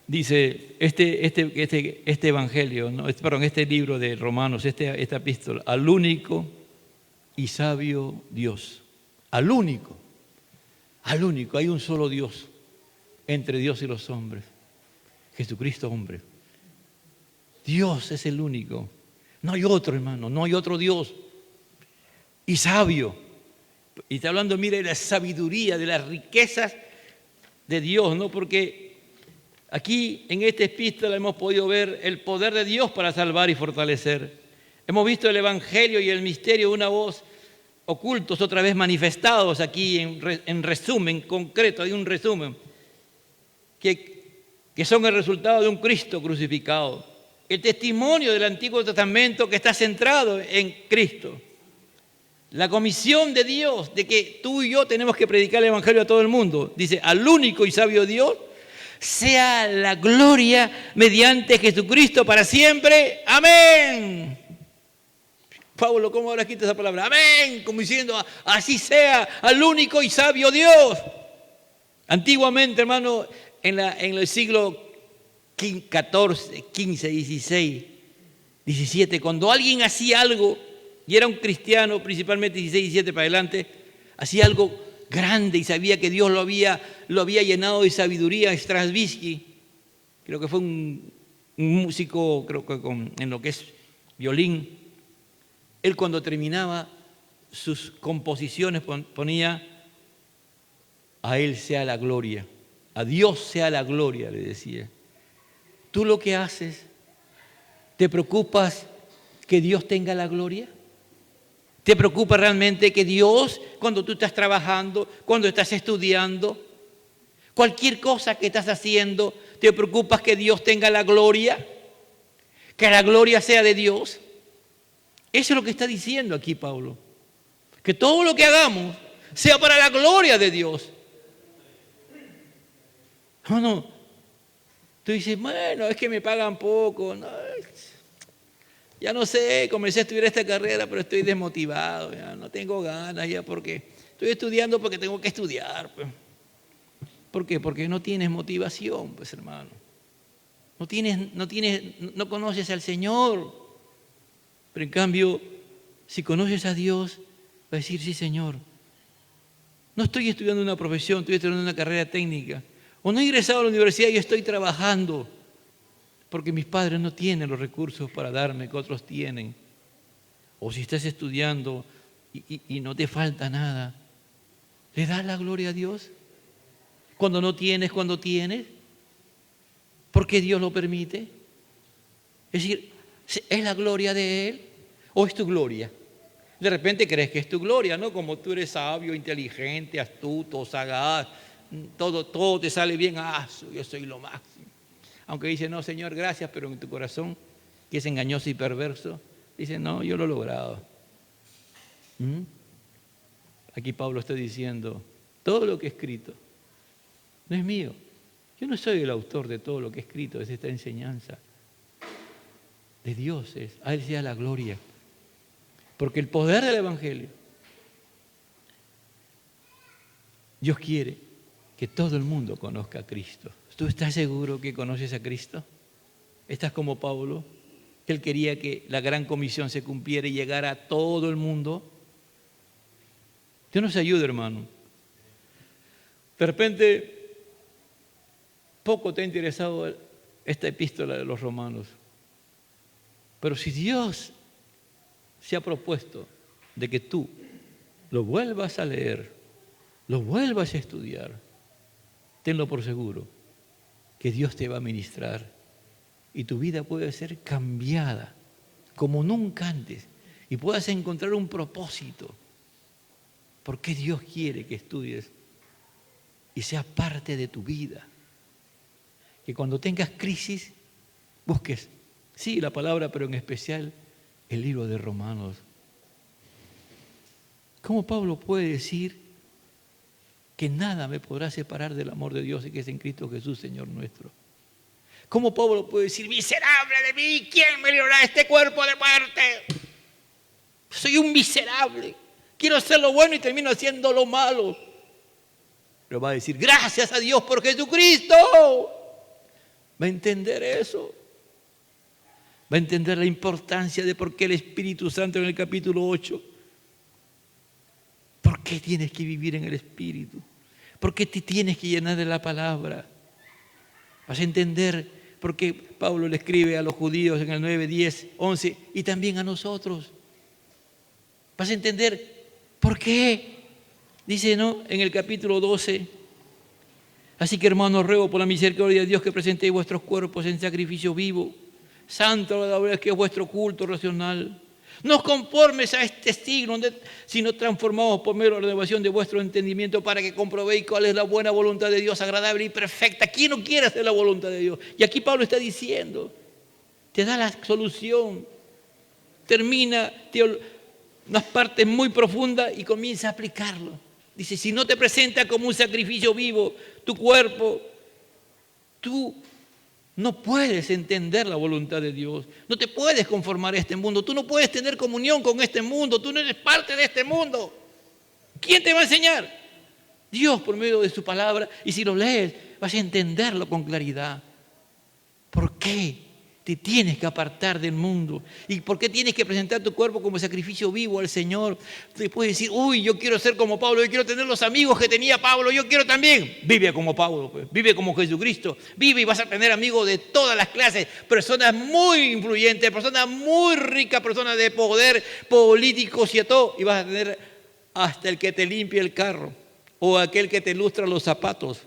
Dice este evangelio, ¿no? Este libro de Romanos, esta epístola, al único y sabio Dios. Al único. Hay un solo Dios entre Dios y los hombres. Jesucristo, hombre. Dios es el único. No hay otro, hermano, no hay otro Dios. Y sabio. Y está hablando, mire, de la sabiduría, de las riquezas de Dios, ¿no? Porque aquí en esta epístola hemos podido ver el poder de Dios para salvar y fortalecer. Hemos visto el Evangelio y el misterio de una voz ocultos, otra vez manifestados aquí en resumen concreto, hay un resumen, que son el resultado de un Cristo crucificado. El testimonio del Antiguo Testamento que está centrado en Cristo. La comisión de Dios de que tú y yo tenemos que predicar el Evangelio a todo el mundo. Dice, al único y sabio Dios, sea la gloria mediante Jesucristo para siempre. Amén. Pablo, ¿cómo ahora quita esa palabra? Amén, como diciendo, así sea, al único y sabio Dios. Antiguamente, hermano, en el siglo XIV, XV, XVI, XVII, cuando alguien hacía algo, y era un cristiano, principalmente 16, 17 para adelante, hacía algo grande y sabía que Dios lo había llenado de sabiduría. Stravinsky, creo que fue un músico, creo que en lo que es violín, él cuando terminaba sus composiciones ponía, a Él sea la gloria, a Dios sea la gloria, le decía. ¿Tú lo que haces, te preocupas que Dios tenga la gloria? ¿Te preocupa realmente que Dios, cuando tú estás trabajando, cuando estás estudiando, cualquier cosa que estás haciendo, te preocupas que Dios tenga la gloria? Que la gloria sea de Dios. Eso es lo que está diciendo aquí Pablo. Que todo lo que hagamos sea para la gloria de Dios. No. Tú dices, bueno, es que me pagan poco. No, ya no sé, comencé a estudiar esta carrera, pero estoy desmotivado. Ya no tengo ganas ya porque estoy estudiando porque tengo que estudiar. Pues. ¿Por qué? Porque no tienes motivación, pues hermano. No conoces al Señor. Pero en cambio, si conoces a Dios, vas a decir, sí, Señor, no estoy estudiando una profesión, estoy estudiando una carrera técnica. O no he ingresado a la universidad y estoy trabajando, porque mis padres no tienen los recursos para darme que otros tienen. O si estás estudiando y no te falta nada, ¿le das la gloria a Dios? Cuando no tienes, cuando tienes, ¿por qué Dios lo permite? Es decir, ¿es la gloria de Él o es tu gloria? De repente crees que es tu gloria, ¿no? Como tú eres sabio, inteligente, astuto, sagaz, todo te sale bien. Yo soy lo máximo. Aunque dice, no, Señor, gracias, pero en tu corazón, que es engañoso y perverso, dice, no, yo lo he logrado. Aquí Pablo está diciendo, todo lo que he escrito no es mío. Yo no soy el autor de todo lo que he escrito, es esta enseñanza. De Dios es, a Él sea la gloria. Porque el poder del Evangelio, Dios quiere que todo el mundo conozca a Cristo. ¿Tú estás seguro que conoces a Cristo? ¿Estás como Pablo? que Él quería que la gran comisión se cumpliera y llegara a todo el mundo. Dios nos ayude, hermano. De repente, poco te ha interesado esta epístola de los Romanos. Pero si Dios se ha propuesto de que tú lo vuelvas a leer, lo vuelvas a estudiar, tenlo por seguro que Dios te va a ministrar y tu vida puede ser cambiada como nunca antes y puedas encontrar un propósito. ¿Por qué Dios quiere que estudies y sea parte de tu vida? Que cuando tengas crisis, busques, sí, la palabra, pero en especial el libro de Romanos. ¿Cómo Pablo puede decir que nada me podrá separar del amor de Dios y que es en Cristo Jesús, Señor nuestro? ¿Cómo Pablo puede decir, miserable de mí, ¿quién me librará de este cuerpo de muerte? Soy un miserable, quiero hacer lo bueno y termino haciendo lo malo. Pero va a decir, gracias a Dios por Jesucristo. Va a entender eso. Va a entender la importancia de por qué el Espíritu Santo en el capítulo 8. ¿Por qué tienes que vivir en el Espíritu? ¿Por qué te tienes que llenar de la palabra? Vas a entender por qué Pablo le escribe a los judíos en el 9, 10, 11 y también a nosotros. Vas a entender por qué. Dice, ¿no?, en el capítulo 12. Así que, hermanos, ruego por la misericordia de Dios que presentéis vuestros cuerpos en sacrificio vivo, santo, agradable, que es vuestro culto racional. No os conformes a este siglo, sino transformaos por medio de la renovación de vuestro entendimiento para que comprobéis cuál es la buena voluntad de Dios, agradable y perfecta. ¿Quién no quiere hacer la voluntad de Dios? Y aquí Pablo está diciendo, te da la solución, termina unas partes muy profundas y comienza a aplicarlo. Dice, si no te presentas como un sacrificio vivo, tu cuerpo, tú no puedes entender la voluntad de Dios. No te puedes conformar a este mundo. Tú no puedes tener comunión con este mundo. Tú no eres parte de este mundo. ¿Quién te va a enseñar? Dios por medio de su palabra. Y si lo lees, vas a entenderlo con claridad. ¿Por qué te tienes que apartar del mundo? ¿Y por qué tienes que presentar tu cuerpo como sacrificio vivo al Señor? Te puedes decir, uy, yo quiero ser como Pablo, yo quiero tener los amigos que tenía Pablo, yo quiero también. Vive como Pablo, pues. Vive como Jesucristo. Vive y vas a tener amigos de todas las clases, personas muy influyentes, personas muy ricas, personas de poder, políticos y a todo. Y vas a tener hasta el que te limpia el carro, o aquel que te lustra los zapatos,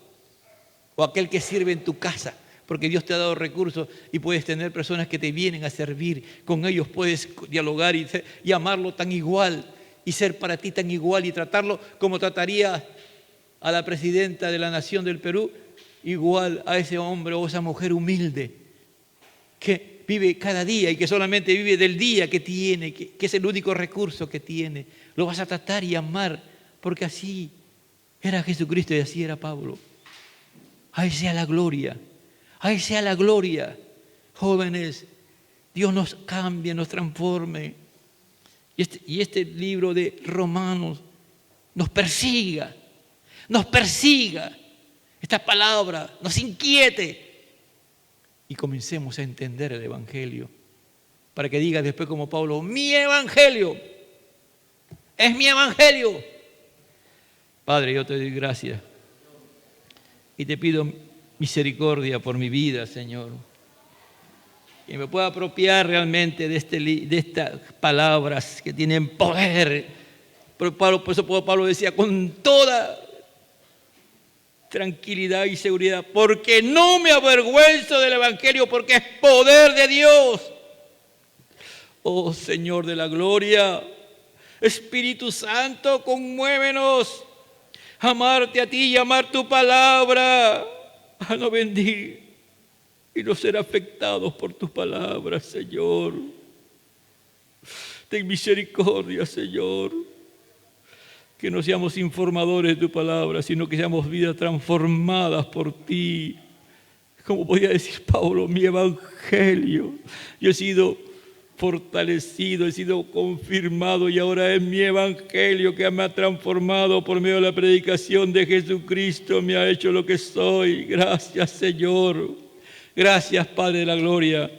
o aquel que sirve en tu casa. Porque Dios te ha dado recursos y puedes tener personas que te vienen a servir. Con ellos puedes dialogar y amarlo tan igual y ser para ti tan igual y tratarlo como trataría a la presidenta de la nación del Perú, igual a ese hombre o esa mujer humilde que vive cada día y que solamente vive del día que tiene, que es el único recurso que tiene. Lo vas a tratar y amar porque así era Jesucristo y así era Pablo. A Él sea la gloria. A Él sea la gloria. Jóvenes, Dios nos cambie, nos transforme. Y este libro de Romanos nos persiga. Esta palabra nos inquiete. Y comencemos a entender el Evangelio. Para que diga después como Pablo, mi Evangelio es mi Evangelio. Padre, yo te doy gracias. Y te pido misericordia por mi vida, Señor. Que me pueda apropiar realmente de estas palabras que tienen poder. Por eso Pablo decía con toda tranquilidad y seguridad, porque no me avergüenzo del Evangelio, porque es poder de Dios. Oh Señor de la gloria, Espíritu Santo, conmuévenos a amarte a ti y amar tu palabra, a no bendir y no ser afectados por tus palabras, Señor. Ten misericordia, Señor. Que no seamos informadores de tu palabra, sino que seamos vidas transformadas por ti. Como podía decir Pablo, mi Evangelio. Yo he sido fortalecido, he sido confirmado y ahora es mi Evangelio que me ha transformado por medio de la predicación de Jesucristo, me ha hecho lo que soy. Gracias, Señor. Gracias, Padre de la gloria.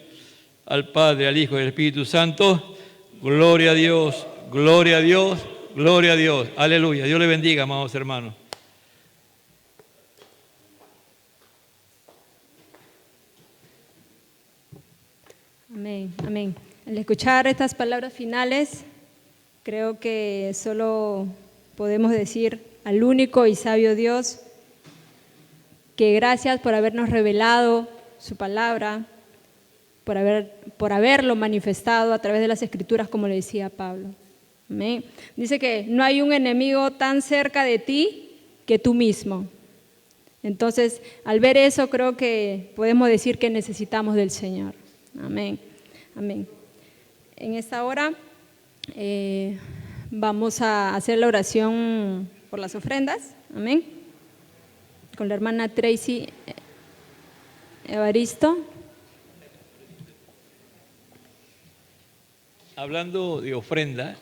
al Padre, al Hijo y al Espíritu Santo. Gloria a Dios, gloria a Dios, gloria a Dios. Aleluya. Dios le bendiga, amados hermanos. Amén, amén. Al escuchar estas palabras finales, creo que solo podemos decir al único y sabio Dios que gracias por habernos revelado su palabra, por haberlo manifestado a través de las Escrituras, como le decía Pablo. Amén. Dice que no hay un enemigo tan cerca de ti que tú mismo. Entonces, al ver eso, creo que podemos decir que necesitamos del Señor. Amén, amén. En esta hora vamos a hacer la oración por las ofrendas. Amén. Con la hermana Tracy Evaristo. Hablando de ofrenda,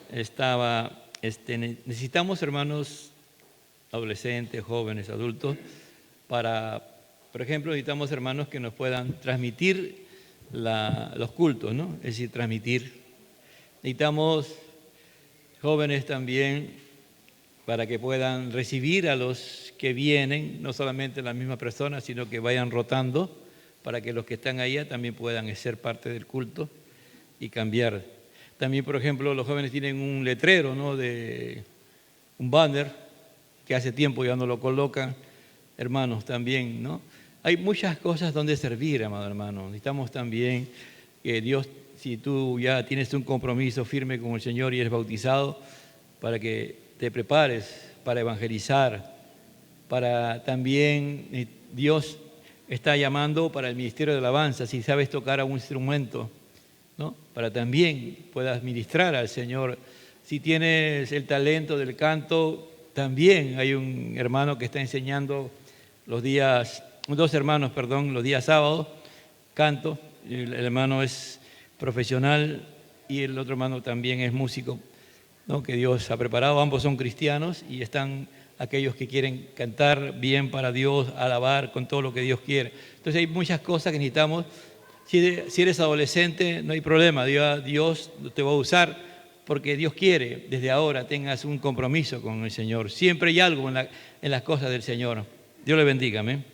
necesitamos, hermanos adolescentes, jóvenes, adultos, por ejemplo, necesitamos hermanos que nos puedan transmitir los cultos, ¿no? Es decir, transmitir. Necesitamos jóvenes también para que puedan recibir a los que vienen, no solamente las mismas personas, sino que vayan rotando, para que los que están allá también puedan ser parte del culto y cambiar. También, por ejemplo, los jóvenes tienen un letrero, ¿no? De un banner que hace tiempo ya no lo colocan, hermanos, también, ¿no? Hay muchas cosas donde servir, amado hermano. Necesitamos también que Dios, si tú ya tienes un compromiso firme con el Señor y eres bautizado, para que te prepares para evangelizar, para también Dios está llamando para el ministerio de alabanza, si sabes tocar algún instrumento, ¿no? Para también puedas ministrar al Señor. Si tienes el talento del canto, también hay un hermano que está enseñando los días sábados, canto. El hermano es profesional y el otro hermano también es músico, ¿no? Que Dios ha preparado. Ambos son cristianos y están aquellos que quieren cantar bien para Dios, alabar con todo lo que Dios quiere. Entonces hay muchas cosas que necesitamos. Si eres adolescente, no hay problema, Dios te va a usar porque Dios quiere desde ahora tengas un compromiso con el Señor. Siempre hay algo en las cosas del Señor. Dios le bendiga, amén.